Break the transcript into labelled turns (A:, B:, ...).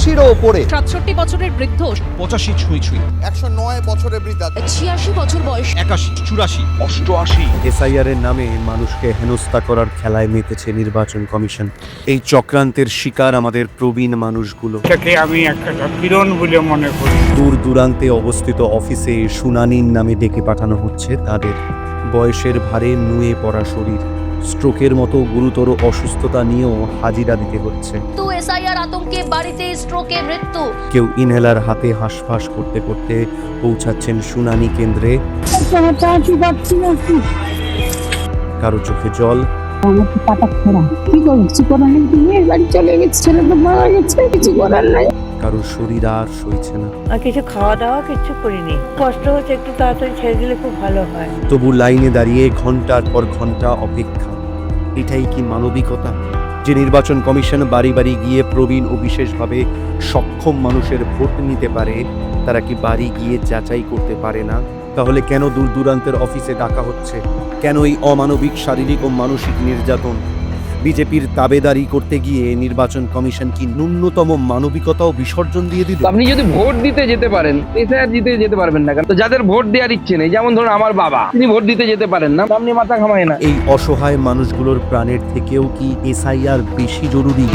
A: 80-র ওপরে,
B: 67 বছরের বৃদ্ধ,
C: 85 ছুঁই
D: 109 বছরের বৃদ্ধা,
B: 86 বছর বয়স,
C: 81 84
A: এসআইআর এর নামে মানুষকে হেনস্থা করার খেলায় মেতেছে নির্বাচন কমিশন। এই চক্রান্তের শিকার আমাদের প্রবীণ মানুষগুলো।
E: এটাকে আমি একটা কিরণ বলে মনে করি।
A: দূর দূরান্তে অবস্থিত অফিসে শুনানির নামে ডেকে পাঠানো হচ্ছে তাদের। বয়সের ভারে নুয়ে পড়া শরীর, স্ট্রোকের মতো গুরুতর অসুস্থতা নিয়েও হাজিরা দিতে হচ্ছে।
F: তো এসআইআর আতঙ্কে বাড়িতে স্ট্রোকে মৃত্যু।
A: কেউ ইনহেলার হাতে হাঁসফাঁস করতে করতে পৌঁছাচ্ছেন শুনানি কেন্দ্রে। কারো চোখে জল, কারো শরীর আর সইছে না।
G: আর কিছু খাওয়া দাওয়া কিছু করিনি, কষ্ট হচ্ছে, একটু তাড়াতাড়ি ছেড়ে দিলে খুব ভালো হয়।
A: তবু লাইনে দাঁড়িয়ে ঘন্টার পর ঘন্টা অপেক্ষা। এটাই কি মানবিকতা? যে নির্বাচন কমিশন বাড়ি বাড়ি গিয়ে প্রবীণ ও বিশেষভাবে সক্ষম মানুষের ভোট নিতে পারে, তারা কি বাড়ি গিয়ে যাচাই করতে পারে না? তাহলে কেন দূর দূরান্তের অফিসে ডাকা হচ্ছে? কেন এই অমানবিক শারীরিক ও মানসিক নির্যাতন? বিজেপির তাবেদারি করতে গিয়ে নির্বাচন কমিশন কি ন্যূনতম মানবিকতাও বিসর্জন দিয়ে দিল?
H: আপনি যদি ভোট দিতে যেতে পারেন, এসআইআর দিতে যেতে পারবেন না কেন? তো যাদের ভোট দেওয়ার ইচ্ছে নেই, যেমন ধরুন আমার বাবা, তিনি ভোট দিতে যেতে পারেন না, আপনি মাথা ঘামায় না।
A: এই অসহায় মানুষগুলোর প্রাণের থেকেও কি এসআইআর বেশি জরুরি?